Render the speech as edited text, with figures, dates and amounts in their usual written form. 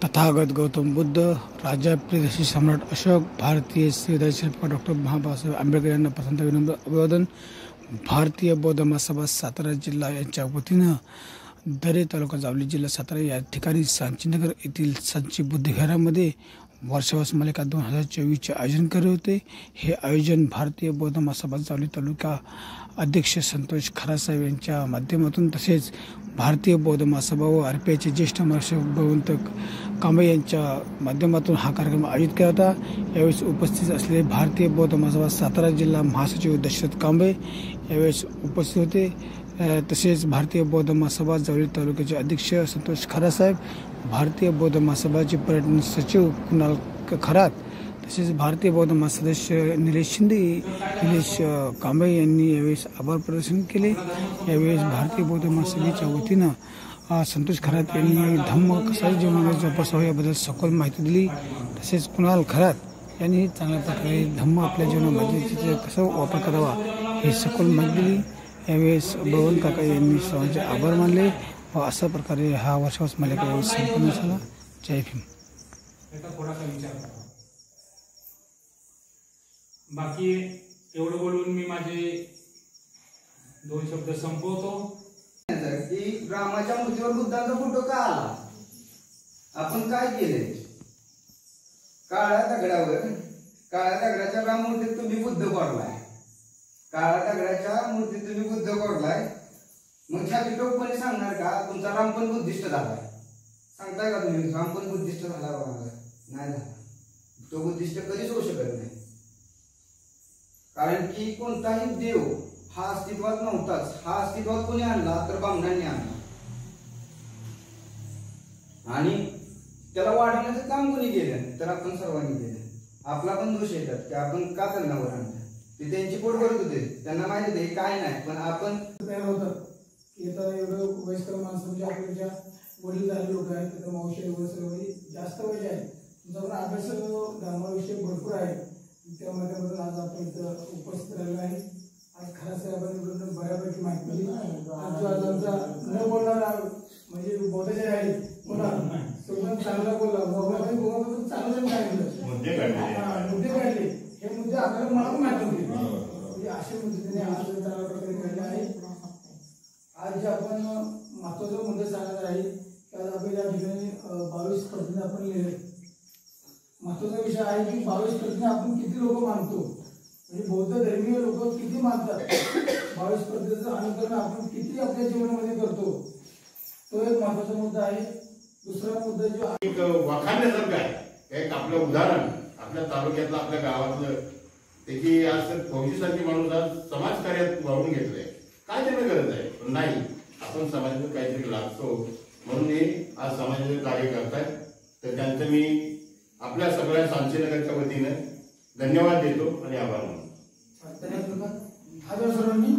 तथागत गौतम बुद्ध, राजा प्रियदर्शी सम्राट अशोक, भारतीय संविधान शिल्पकार डॉक्टर बाबासाहेब आंबेडकर यांना प्रथमतः विनम्र अभिवादन। भारतीय बौद्ध महासभा सातारा जिल्हा यांच्या वतीनं दरे तालुका जावली जिल्हा सातारा या ठिकाणी सांचीनगर येथील सांची बुद्धविहारामध्ये वर्षावास मालिका 2024चे आयोजन केले होते। हे आयोजन भारतीय बौद्ध महासभा जावली तालुका अध्यक्ष संतोष खरासाहेब यांच्या माध्यमातून तसेच भारतीय बौद्ध महासभा व आरपीआयचे ज्येष्ठ महासचिव भगवंत कांबळे यांच्या माध्यमातून हा कार्यक्रम आयोजित केला होता। यावेळी उपस्थित असलेले भारतीय बौद्ध महासभा सातारा जिल्हा महासचिव दशरथ कांबळे यावेळी उपस्थित होते। तसेच भारतीय बौद्ध महासभा जावली तालुक्याचे अध्यक्ष संतोष खरासाहेब, भारतीय बौद्ध महासभाचे पर्यटन सचिव कुणाल खरात, तसेच भारतीय बौद्ध महासदस्य निलेश शिंदे, निलेश कांबळे यांनी यावेळी आभार प्रदर्शन केले। यावेळी भारतीय बौद्ध महासभेच्या वतीनं संतोष खरात यांनी धम्म कसा जीवनामध्ये जोपासावा याबद्दल सखोल माहिती दिली। तसेच कुणाल खरात यांनी चांगल्या प्रकारे धम्म आपल्या जीवनामध्ये कसा वापर करावा हे सखोल माहिती दिली। यावेळेस भगवंत काका यांनी सर्वांचे आभार मानले व अशा प्रकारे हा वर्षावास मालिका संपन्न झाला। जय भीम। बाकी एवढं बोलून मी माझे 2 शब्द संपवतो। की रामाच्या मूर्तीवर बुद्धाचा फोटो का आला, आपण काय केले? काळ्या दगडाच्या राम मूर्तीत तुम्ही बुद्ध कोरलाय, काळ्या दगडाच्या मूर्तीत तुम्ही बुद्ध कोरलाय। मग छाती टोकपणे सांगणार का तुमचा राम पण बुद्धिस्ट झालाय? सांगताय का तुम्ही राम पण बुद्धिस्ट झाला? नाही झाला, तो बुद्धिस्ट कधीच होऊ शकत नाही। कारण की कोणताही देव हा अस्तित्वात नव्हताच, हा अस्तित्वात कोणी आणला तर ब्राह्मणांनी आणला आणि त्याला वाढवण्याचं काम कोणी केलं तर आपण सर्वांनी केलं। आपला पण दोष येतात की आपण का त्यांना वर आणलं, ते त्यांची पोट भरत होते, त्यांना माहिती होते काय नाही, पण आपण तयार होतं की आता एवढं वयस्कर माणसं म्हणजे आपल्या वडील झाले लोक आहेत, तर मावशी वगैरे जास्त वय आहे, तुमचा पण अभ्यास धर्माविषयी भरपूर आहे, त्या माध्यमातून आज आपण इथं उपस्थित राहिलो आहे। आज खरासाहेबांकडून बऱ्यापैकी माहिती दिली। आज आमचा न बोलणारा म्हणजे बोधाचे आहे सोबत चांगला बोलला, चांगलं सांगितलं, मुद्दे काढले, हे मुद्दे आपल्याला मला पण माहिती होते, म्हणजे असे मुद्दे त्यांनी आज चांगल्या प्रकारे काढले आहे। आज जे आपण महत्वाचा मुद्दा सांगणार आहे की आज आपण या ठिकाणी 22 पद्धतीने आपण लिहिले। महत्वाचा विषय आहे की 22 पद्धतीने आपण किती लोक मानतो, म्हणजे बौद्ध धर्मीय लोक किती मानतात, 22 पद्धतीचं अनुकरण आपण किती आपल्या जीवनामध्ये करतो, तो एक महत्वाचा मुद्दा आहे। दुसरा मुद्दा जो एक वाखाणण्यासारखं आहे, एक आपलं उदाहरण आपल्या तालुक्यातलं आपल्या गावातलं, त्याची आज फौजीसारखी माणूस आज समाजकार्यात वाहून घेतलंय। काय त्याला गरज आहे? पण नाही, आपण समाजात काहीतरी लागतो म्हणून हे आज समाजाचे कार्य करतायत, तर त्यांचं मी आपल्या सगळ्या सांचीनगरच्या वतीने धन्यवाद देतो आणि आभार मानतो। धन्यवाद सर्वांनी।